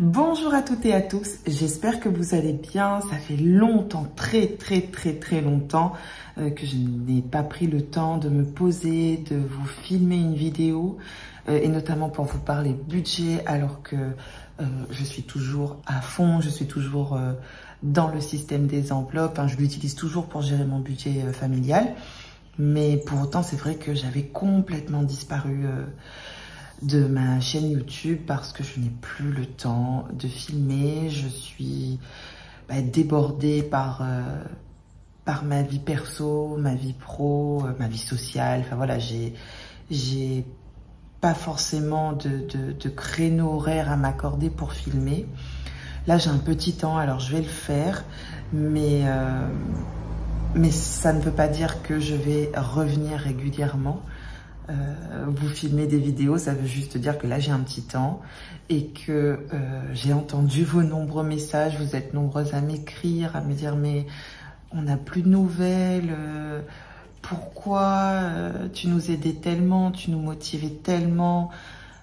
Bonjour à toutes et à tous, j'espère que vous allez bien. Ça fait longtemps, très longtemps que je n'ai pas pris le temps de me poser, de vous filmer une vidéo et notamment pour vous parler budget alors que je suis toujours à fond, je suis toujours dans le système des enveloppes. Je l'utilise toujours pour gérer mon budget familial, mais pour autant c'est vrai que j'avais complètement disparu de ma chaîne YouTube parce que je n'ai plus le temps de filmer. Je suis débordée par ma vie perso, ma vie pro, ma vie sociale. Enfin voilà, j'ai pas forcément de créneau horaire à m'accorder pour filmer. Là, j'ai un petit temps, alors je vais le faire, mais ça ne veut pas dire que je vais revenir régulièrement. Vous filmer des vidéos, ça veut juste dire que là j'ai un petit temps et que j'ai entendu vos nombreux messages. Vous êtes nombreux à m'écrire, à me dire mais on n'a plus de nouvelles, pourquoi tu nous aidais tellement, tu nous motivais tellement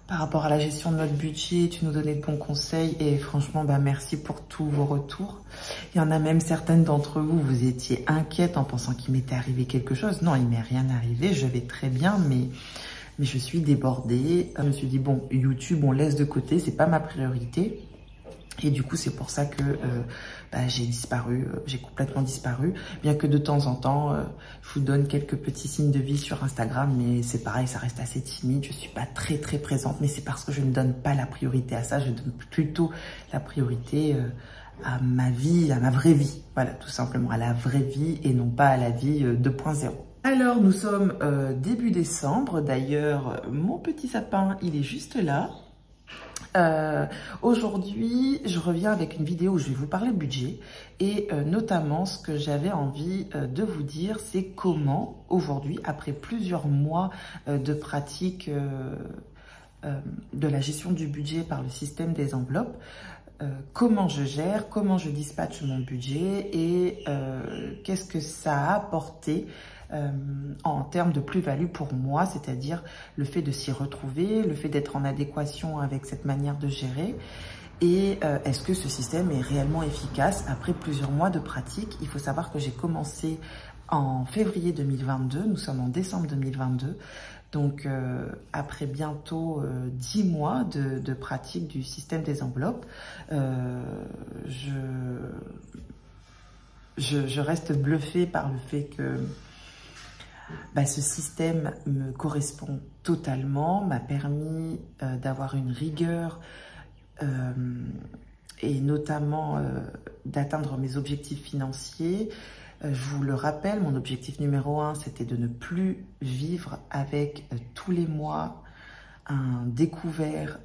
par rapport à la gestion de notre budget, tu nous donnais de bons conseils et franchement merci pour tous vos retours. Il y en a même certaines d'entre vous, vous étiez inquiètes en pensant qu'il m'était arrivé quelque chose. Non, il m'est rien arrivé, je vais très bien, mais je suis débordée. Je me suis dit bon, YouTube on laisse de côté, c'est pas ma priorité. Et du coup, c'est pour ça que j'ai disparu, j'ai complètement disparu. Bien que de temps en temps, je vous donne quelques petits signes de vie sur Instagram, mais c'est pareil, ça reste assez timide. Je suis pas très présente, mais c'est parce que je ne donne pas la priorité à ça. Je donne plutôt la priorité à ma vie, à ma vraie vie. Voilà, tout simplement, à la vraie vie et non pas à la vie 2.0. Alors, nous sommes début décembre. D'ailleurs, mon petit sapin, il est juste là. Aujourd'hui, je reviens avec une vidéo où je vais vous parler budget et notamment ce que j'avais envie de vous dire, c'est comment aujourd'hui, après plusieurs mois de pratique de la gestion du budget par le système des enveloppes, comment je gère, comment je dispatche mon budget et qu'est-ce que ça a apporté en termes de plus-value pour moi, c'est-à-dire le fait de s'y retrouver, le fait d'être en adéquation avec cette manière de gérer et est-ce que ce système est réellement efficace après plusieurs mois de pratique. Il faut savoir que j'ai commencé en février 2022, nous sommes en décembre 2022, donc après bientôt 10 mois de pratique du système des enveloppes, je reste bluffée par le fait que ce système me correspond totalement, m'a permis d'avoir une rigueur et notamment d'atteindre mes objectifs financiers. Je vous le rappelle, mon objectif numéro 1, c'était de ne plus vivre avec tous les mois un découvert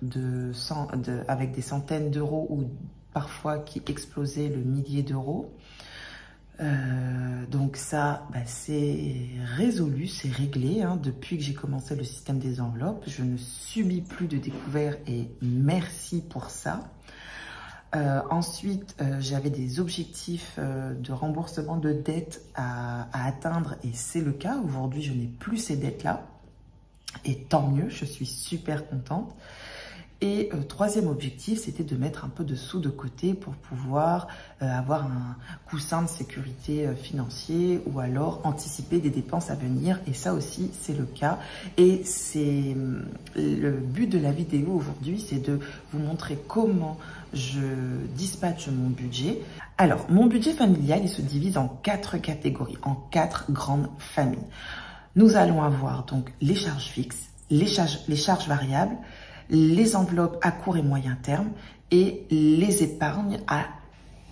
avec des centaines d'euros ou parfois qui explosait le millier d'euros. Donc ça, c'est résolu, c'est réglé. Depuis que j'ai commencé le système des enveloppes, je ne subis plus de découvert et merci pour ça. Ensuite, j'avais des objectifs de remboursement de dettes à atteindre et c'est le cas. Aujourd'hui, je n'ai plus ces dettes-là et tant mieux, je suis super contente. Et troisième objectif, c'était de mettre un peu de sous de côté pour pouvoir avoir un coussin de sécurité financier ou alors anticiper des dépenses à venir. Et ça aussi, c'est le cas. Et c'est le but de la vidéo aujourd'hui, c'est de vous montrer comment je dispatche mon budget. Alors, mon budget familial, il se divise en 4 catégories, en 4 grandes familles. Nous allons avoir donc les charges fixes, les charges variables, les enveloppes à court et moyen terme et les épargnes à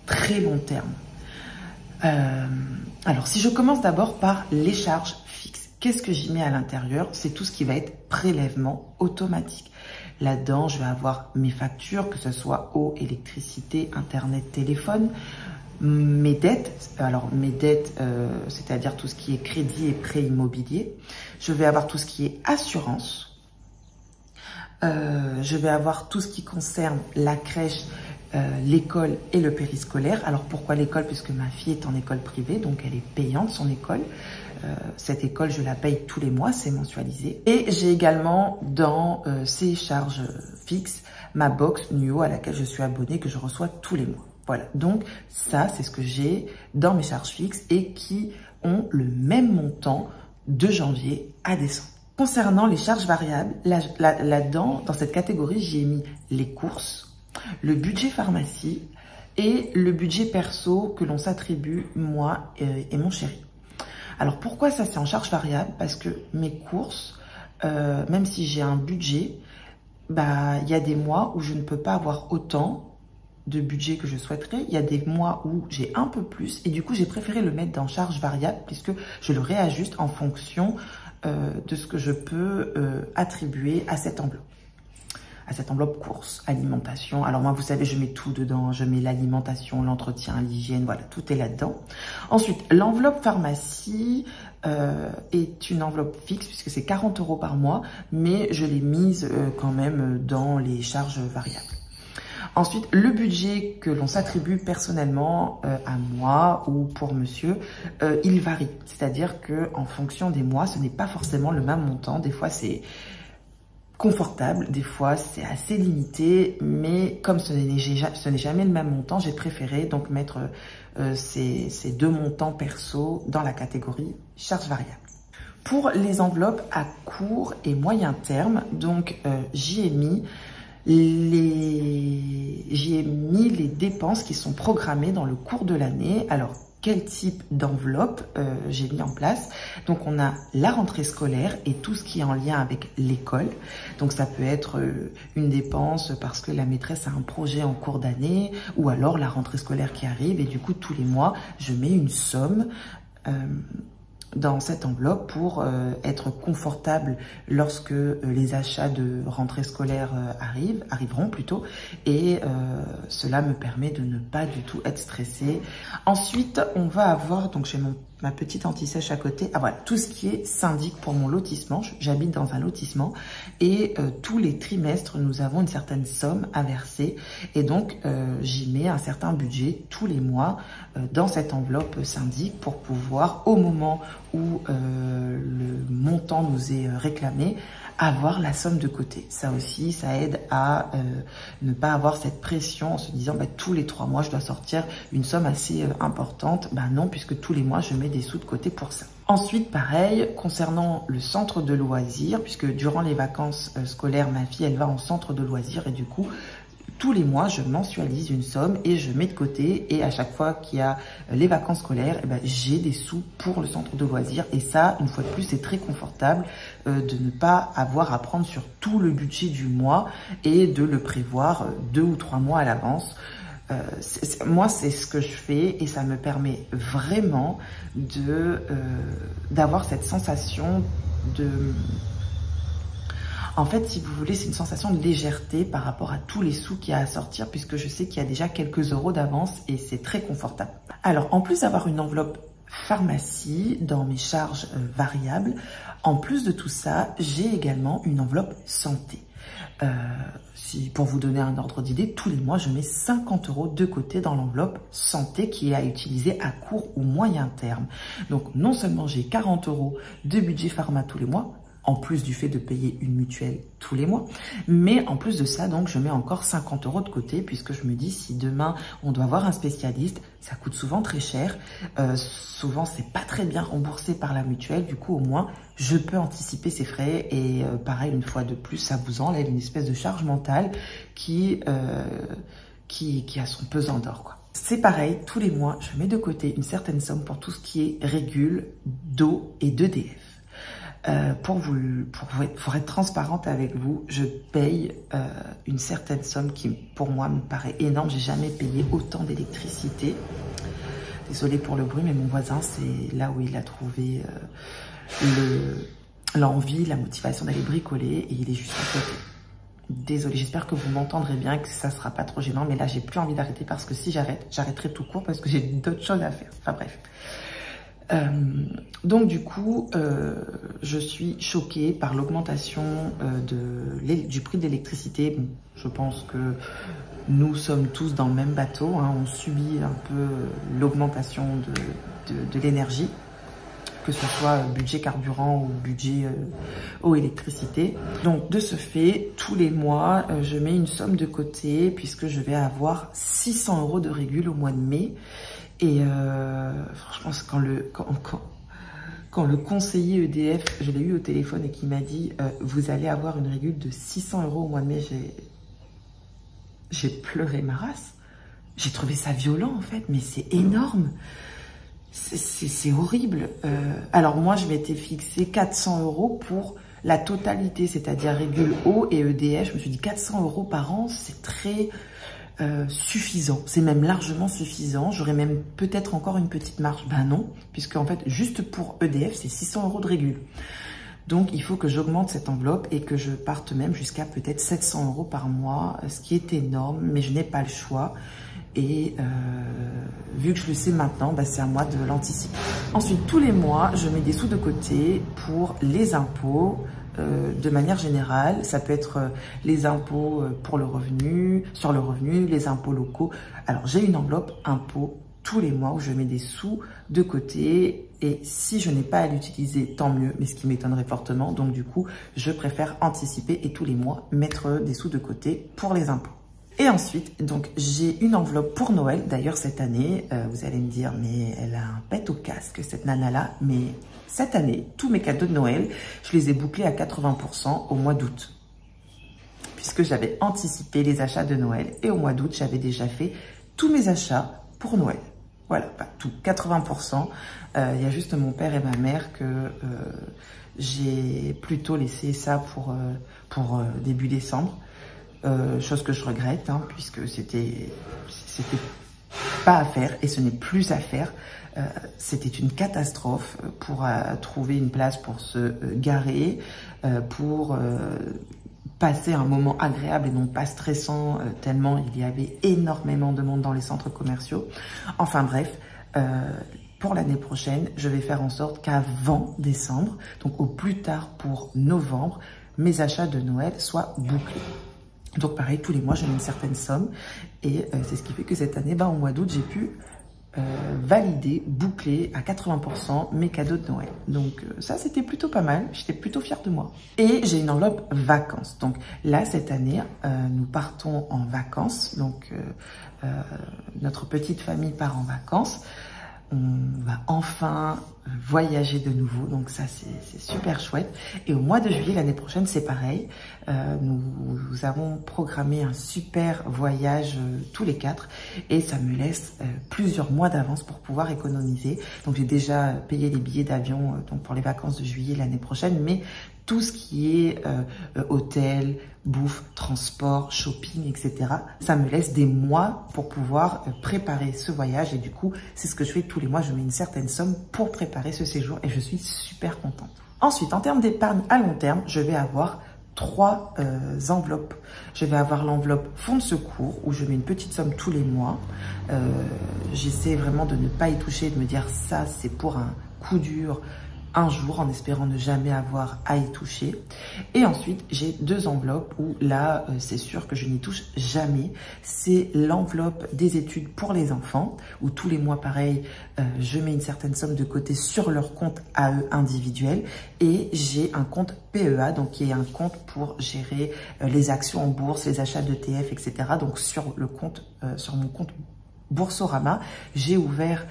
très long terme. Alors, si je commence d'abord par les charges fixes, qu'est-ce que j'y mets à l'intérieur? C'est tout ce qui va être prélèvement automatique. Là-dedans, je vais avoir mes factures, que ce soit eau, électricité, internet, téléphone, mes dettes, c'est-à-dire tout ce qui est crédit et prêt immobilier. Je vais avoir tout ce qui est assurance. Je vais avoir tout ce qui concerne la crèche, l'école et le périscolaire. Alors pourquoi l'école? Puisque ma fille est en école privée, donc elle est payante son école. Cette école, je la paye tous les mois, c'est mensualisé. Et j'ai également dans ces charges fixes ma box Nuo à laquelle je suis abonnée, que je reçois tous les mois. Voilà, donc ça, c'est ce que j'ai dans mes charges fixes et qui ont le même montant de janvier à décembre. Concernant les charges variables, là-dedans, dans cette catégorie, j'ai mis les courses, le budget pharmacie et le budget perso que l'on s'attribue, moi et mon chéri. Alors pourquoi ça c'est en charge variable? Parce que mes courses, même si j'ai un budget, bah, il y a des mois où je ne peux pas avoir autant de budget que je souhaiterais. Il y a des mois où j'ai un peu plus et du coup j'ai préféré le mettre dans charge variable puisque je le réajuste en fonction de ce que je peux attribuer à cette enveloppe course, alimentation. Alors moi, vous savez, je mets tout dedans. Je mets l'alimentation, l'entretien, l'hygiène, voilà, tout est là-dedans. Ensuite, l'enveloppe pharmacie est une enveloppe fixe puisque c'est 40 € par mois, mais je l'ai mise quand même dans les charges variables. Ensuite, le budget que l'on s'attribue personnellement à moi ou pour monsieur, il varie. C'est-à-dire que en fonction des mois, ce n'est pas forcément le même montant. Des fois, c'est confortable, des fois c'est assez limité, mais comme ce n'est jamais le même montant, j'ai préféré donc mettre ces deux montants perso dans la catégorie charge variable. Pour les enveloppes à court et moyen terme, donc j'y ai mis les dépenses qui sont programmées dans le cours de l'année. Alors, quel type d'enveloppe j'ai mis en place? Donc, on a la rentrée scolaire et tout ce qui est en lien avec l'école. Donc, ça peut être une dépense parce que la maîtresse a un projet en cours d'année ou alors la rentrée scolaire qui arrive et du coup, tous les mois, je mets une somme dans cette enveloppe pour être confortable lorsque les achats de rentrée scolaire arriveront plutôt, et cela me permet de ne pas du tout être stressée. Ensuite, on va avoir, donc j'ai ma petite anti-sèche à côté. Ah voilà, tout ce qui est syndic pour mon lotissement. J'habite dans un lotissement et tous les trimestres, nous avons une certaine somme à verser et donc j'y mets un certain budget tous les mois dans cette enveloppe syndic pour pouvoir, au moment où le montant nous est réclamé, avoir la somme de côté. Ça aussi, ça aide à ne pas avoir cette pression en se disant bah, tous les 3 mois je dois sortir une somme assez importante. Bah non, puisque tous les mois je mets des sous de côté pour ça. Ensuite, pareil, concernant le centre de loisirs, puisque durant les vacances scolaires, ma fille elle va en centre de loisirs et du coup tous les mois, je mensualise une somme et je mets de côté. Et à chaque fois qu'il y a les vacances scolaires, eh ben, j'ai des sous pour le centre de loisirs. Et ça, une fois de plus, c'est très confortable de ne pas avoir à prendre sur tout le budget du mois et de le prévoir 2 ou 3 mois à l'avance. Moi, c'est ce que je fais et ça me permet vraiment d'avoir cette sensation de... En fait, si vous voulez, c'est une sensation de légèreté par rapport à tous les sous qu'il y a à sortir puisque je sais qu'il y a déjà quelques euros d'avance et c'est très confortable. Alors, en plus d'avoir une enveloppe pharmacie dans mes charges variables, en plus de tout ça, j'ai également une enveloppe santé. Pour vous donner un ordre d'idée, tous les mois, je mets 50 € de côté dans l'enveloppe santé qui est à utiliser à court ou moyen terme. Donc, non seulement j'ai 40 € de budget pharma tous les mois, en plus du fait de payer une mutuelle tous les mois. Mais en plus de ça, donc, je mets encore 50 € de côté puisque je me dis si demain on doit voir un spécialiste, ça coûte souvent très cher. Souvent, c'est pas très bien remboursé par la mutuelle. Du coup, au moins, je peux anticiper ces frais. Et pareil, une fois de plus, ça vous enlève une espèce de charge mentale qui a son pesant d'or, quoi. C'est pareil, tous les mois, je mets de côté une certaine somme pour tout ce qui est régule, d'eau et d'EDF. Pour être transparente avec vous, je paye une certaine somme qui, pour moi, me paraît énorme. J'ai jamais payé autant d'électricité. Désolée pour le bruit, mais mon voisin, c'est là où il a trouvé l'envie, la motivation d'aller bricoler et il est juste à côté. Désolée, j'espère que vous m'entendrez bien, que ça sera pas trop gênant, mais là, j'ai plus envie d'arrêter parce que si j'arrête, j'arrêterai tout court parce que j'ai d'autres choses à faire. Enfin bref. Donc du coup, je suis choquée par l'augmentation du prix de l'électricité. Bon, je pense que nous sommes tous dans le même bateau, hein. On subit un peu l'augmentation de l'énergie. que ce soit budget carburant ou budget eau, électricité. Donc de ce fait, tous les mois, je mets une somme de côté puisque je vais avoir 600 € de régule au mois de mai. Et franchement, quand le conseiller EDF, je l'ai eu au téléphone et qui m'a dit vous allez avoir une régule de 600 € au mois de mai, j'ai pleuré ma race. J'ai trouvé ça violent en fait, mais c'est énorme. C'est horrible. Alors moi, je m'étais fixé 400 € pour la totalité, c'est-à-dire régule eau et EDF. Je me suis dit 400 € par an, c'est très suffisant. C'est même largement suffisant. J'aurais même peut-être encore une petite marge. Ben non, puisque en fait, juste pour EDF, c'est 600 € de régule. Donc, il faut que j'augmente cette enveloppe et que je parte même jusqu'à peut-être 700 € par mois, ce qui est énorme, mais je n'ai pas le choix. Et vu que je le sais maintenant, bah, c'est à moi de l'anticiper. Ensuite, tous les mois, je mets des sous de côté pour les impôts. De manière générale, ça peut être les impôts pour le revenu, sur le revenu, les impôts locaux. Alors, j'ai une enveloppe impôts tous les mois où je mets des sous de côté. Et si je n'ai pas à l'utiliser, tant mieux, mais ce qui m'étonnerait fortement. Donc, du coup, je préfère anticiper et tous les mois mettre des sous de côté pour les impôts. Et ensuite, donc j'ai une enveloppe pour Noël. D'ailleurs, cette année, vous allez me dire, mais elle a un pet au casque, cette nana-là. Mais cette année, tous mes cadeaux de Noël, je les ai bouclés à 80% au mois d'août. Puisque j'avais anticipé les achats de Noël. Et au mois d'août, j'avais déjà fait tous mes achats pour Noël. Voilà, pas tout, 80%. Il y a juste mon père et ma mère que j'ai plutôt laissé ça pour début décembre. Chose que je regrette, hein, puisque c'était pas à faire et ce n'est plus à faire. C'était une catastrophe pour trouver une place pour se garer, pour passer un moment agréable et non pas stressant, tellement il y avait énormément de monde dans les centres commerciaux. Enfin bref, pour l'année prochaine, je vais faire en sorte qu'avant décembre, donc au plus tard pour novembre, mes achats de Noël soient bouclés. Donc pareil, tous les mois, je mets une certaine somme et c'est ce qui fait que cette année, au mois d'août, j'ai pu valider, boucler à 80% mes cadeaux de Noël. Donc ça, c'était plutôt pas mal. J'étais plutôt fière de moi. Et j'ai une enveloppe vacances. Donc là, cette année, nous partons en vacances. Donc notre petite famille part en vacances. On va enfin voyager de nouveau, donc ça c'est super chouette. Et au mois de juillet l'année prochaine c'est pareil, nous avons programmé un super voyage tous les quatre et ça me laisse plusieurs mois d'avance pour pouvoir économiser. Donc j'ai déjà payé les billets d'avion donc pour les vacances de juillet l'année prochaine, mais tout ce qui est hôtel, bouffe, transport, shopping, etc. Ça me laisse des mois pour pouvoir préparer ce voyage et du coup, c'est ce que je fais tous les mois. Je mets une certaine somme pour préparer ce séjour et je suis super contente. Ensuite, en termes d'épargne à long terme, je vais avoir 3 enveloppes. Je vais avoir l'enveloppe fonds de secours où je mets une petite somme tous les mois. J'essaie vraiment de ne pas y toucher, de me dire ça c'est pour un coup dur, un jour en espérant ne jamais avoir à y toucher. Et ensuite, j'ai 2 enveloppes où là, c'est sûr que je n'y touche jamais. C'est l'enveloppe des études pour les enfants où tous les mois, pareil, je mets une certaine somme de côté sur leur compte à eux individuel. Et j'ai un compte PEA, donc qui est un compte pour gérer les actions en bourse, les achats d'ETF, etc. Donc sur le compte, sur mon compte Boursorama, j'ai ouvert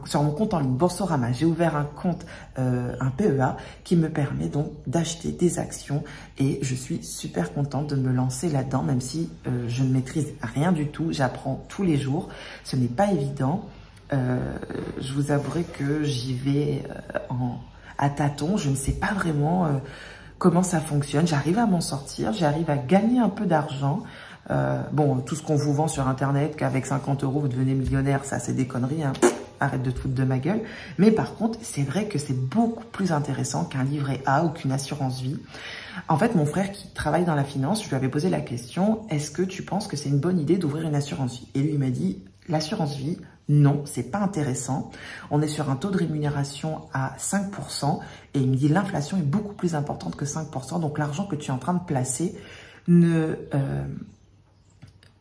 sur mon compte en ligne Boursorama, j'ai ouvert un compte, un PEA qui me permet donc d'acheter des actions et je suis super contente de me lancer là-dedans, même si je ne maîtrise rien du tout, j'apprends tous les jours, ce n'est pas évident. Je vous avouerai que j'y vais à tâtons, je ne sais pas vraiment comment ça fonctionne, j'arrive à m'en sortir, j'arrive à gagner un peu d'argent. Bon, tout ce qu'on vous vend sur internet, qu'avec 50 € vous devenez millionnaire, ça c'est des conneries, hein. Arrête de te foutre de ma gueule. Mais par contre, c'est vrai que c'est beaucoup plus intéressant qu'un livret A ou qu'une assurance vie. En fait, mon frère qui travaille dans la finance, je lui avais posé la question, est-ce que tu penses que c'est une bonne idée d'ouvrir une assurance vie? Et lui il m'a dit, l'assurance vie, non, c'est pas intéressant. On est sur un taux de rémunération à 5% et il me dit l'inflation est beaucoup plus importante que 5%. Donc l'argent que tu es en train de placer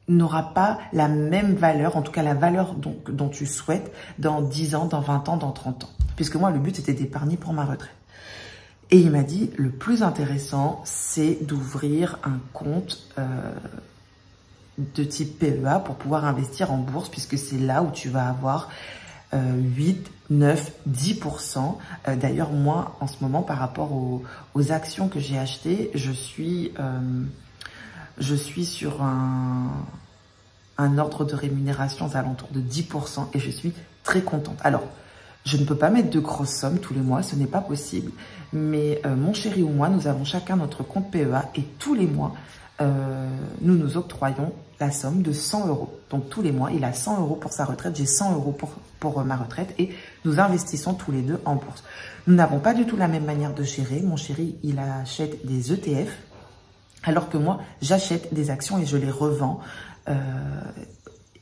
n'aura pas la même valeur, en tout cas la valeur dont tu souhaites dans 10 ans, dans 20 ans, dans 30 ans. Puisque moi, le but, c'était d'épargner pour ma retraite. Et il m'a dit, le plus intéressant, c'est d'ouvrir un compte de type PEA pour pouvoir investir en bourse, puisque c'est là où tu vas avoir 8, 9, 10%. D'ailleurs, moi, en ce moment, par rapport aux actions que j'ai achetées, je suis sur un ordre de rémunération aux alentours de 10% et je suis très contente. Alors, je ne peux pas mettre de grosses sommes tous les mois, ce n'est pas possible. Mais mon chéri ou moi, nous avons chacun notre compte PEA et tous les mois, nous nous octroyons la somme de 100 €. Donc tous les mois, il a 100 € pour sa retraite, j'ai 100 € pour ma retraite et nous investissons tous les deux en bourse. Nous n'avons pas du tout la même manière de gérer. Mon chéri, il achète des ETF, alors que moi, j'achète des actions et je les revends,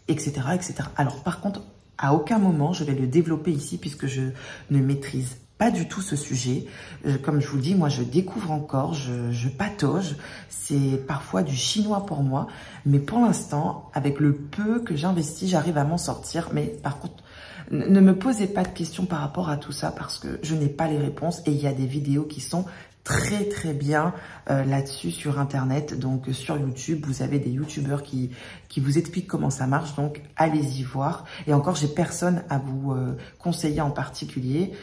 etc., etc. Alors par contre, à aucun moment, je vais le développer ici puisque je ne maîtrise pas du tout ce sujet. Comme je vous dis, moi, je découvre encore, je patauge. C'est parfois du chinois pour moi. Mais pour l'instant, avec le peu que j'investis, j'arrive à m'en sortir. Mais par contre, ne me posez pas de questions par rapport à tout ça parce que je n'ai pas les réponses. Et il y a des vidéos qui sont très très bien là-dessus sur internet, donc sur YouTube, vous avez des youtubeurs qui vous expliquent comment ça marche, donc allez-y voir. Et encore, j'ai personne à vous conseiller en particulier,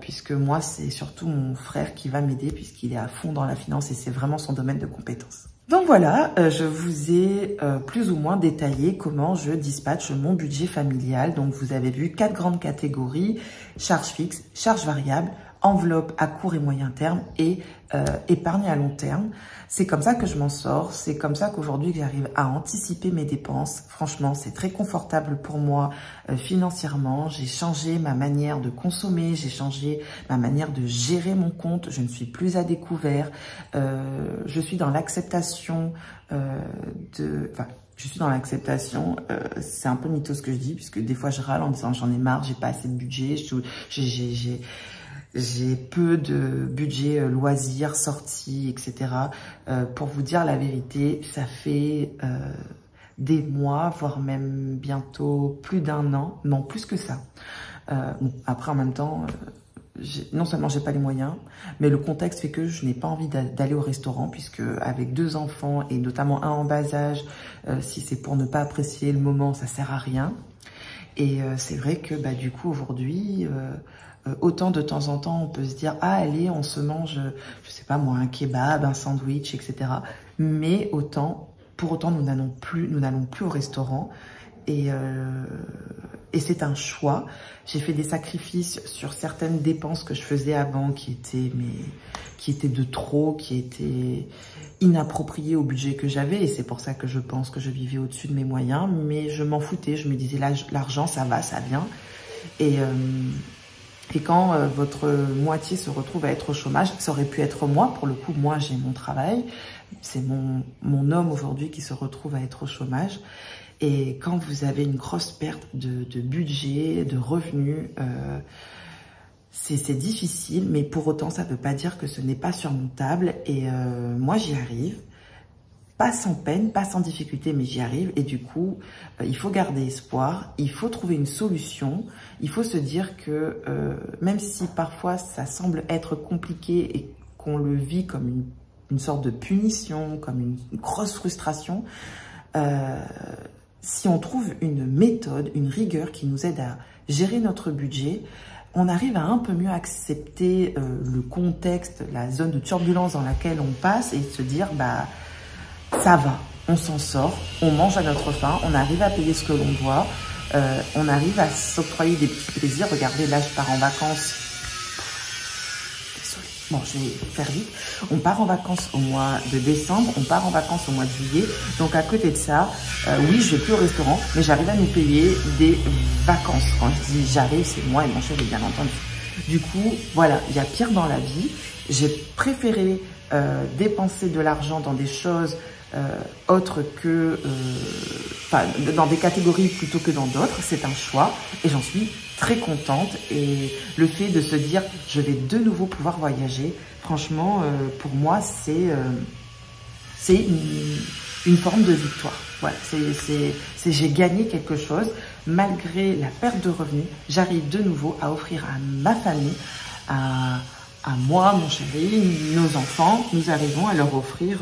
puisque moi c'est surtout mon frère qui va m'aider puisqu'il est à fond dans la finance et c'est vraiment son domaine de compétence. Donc voilà, je vous ai plus ou moins détaillé comment je dispatche mon budget familial. Donc vous avez vu 4 grandes catégories: charges fixes, charges variables, enveloppe à court et moyen terme et épargne à long terme. C'est comme ça que je m'en sors, c'est comme ça qu'aujourd'hui j'arrive à anticiper mes dépenses. Franchement, c'est très confortable pour moi financièrement. J'ai changé ma manière de consommer, j'ai changé ma manière de gérer mon compte. Je ne suis plus à découvert. Je suis dans l'acceptation je suis dans l'acceptation, c'est un peu mytho ce que je dis, puisque des fois je râle en disant j'en ai marre, j'ai pas assez de budget, j'ai peu de budget loisirs, sorties, etc. Pour vous dire la vérité, ça fait des mois, voire même bientôt plus d'1 an, non plus que ça. Bon, après en même temps, non seulement j'ai pas les moyens, mais le contexte fait que je n'ai pas envie d'aller au restaurant, puisque avec 2 enfants et notamment un en bas âge, si c'est pour ne pas apprécier le moment, ça sert à rien. Et c'est vrai que bah, du coup aujourd'hui, autant de temps en temps on peut se dire ah allez on se mange, je sais pas moi, un kebab, un sandwich, etc. Mais pour autant nous n'allons plus au restaurant. Et c'est un choix. J'ai fait des sacrifices sur certaines dépenses que je faisais avant qui étaient de trop, qui étaient inappropriées au budget que j'avais. Et c'est pour ça que je pense que je vivais au-dessus de mes moyens. Mais je m'en foutais. Je me disais, l'argent, ça va, ça vient. Et quand votre moitié se retrouve à être au chômage, ça aurait pu être moi. Pour le coup, moi, j'ai mon travail. C'est mon homme aujourd'hui qui se retrouve à être au chômage. Et quand vous avez une grosse perte de budget, de revenus, c'est difficile, mais pour autant, ça ne veut pas dire que ce n'est pas surmontable. Et moi, j'y arrive. Pas sans peine, pas sans difficulté, mais j'y arrive. Et du coup, il faut garder espoir, il faut trouver une solution. Il faut se dire que même si parfois ça semble être compliqué et qu'on le vit comme une sorte de punition, comme une grosse frustration, si on trouve une méthode, une rigueur qui nous aide à gérer notre budget, on arrive à un peu mieux accepter le contexte, la zone de turbulence dans laquelle on passe et se dire bah ça va, on s'en sort, on mange à notre faim, on arrive à payer ce que l'on doit, on arrive à s'octroyer des petits plaisirs. Regardez, là je pars en vacances. Bon, je vais faire vite. On part en vacances au mois de décembre, on part en vacances au mois de juillet. Donc, à côté de ça, oui, je vais plus au restaurant, mais j'arrive à nous payer des vacances. Quand je dis j'arrive, c'est moi et mon chéri, bien entendu. Du coup, voilà, il y a pire dans la vie. J'ai préféré dépenser de l'argent dans des choses autres que... dans des catégories plutôt que dans d'autres. C'est un choix et j'en suis très contente. Et le fait de se dire je vais de nouveau pouvoir voyager, franchement, pour moi, c'est une forme de victoire. Voilà, j'ai gagné quelque chose. Malgré la perte de revenus, j'arrive de nouveau à offrir à ma famille, à moi, mon chéri, nos enfants, nous arrivons à leur offrir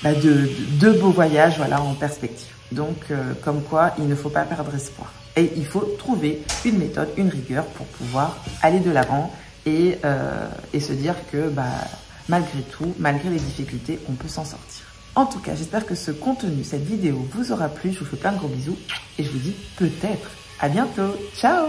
de beaux voyages, voilà, en perspective. Donc, comme quoi, il ne faut pas perdre espoir. Et il faut trouver une méthode, une rigueur pour pouvoir aller de l'avant et se dire que malgré tout, malgré les difficultés, on peut s'en sortir. En tout cas, j'espère que ce contenu, cette vidéo vous aura plu. Je vous fais plein de gros bisous et je vous dis peut-être à bientôt. Ciao!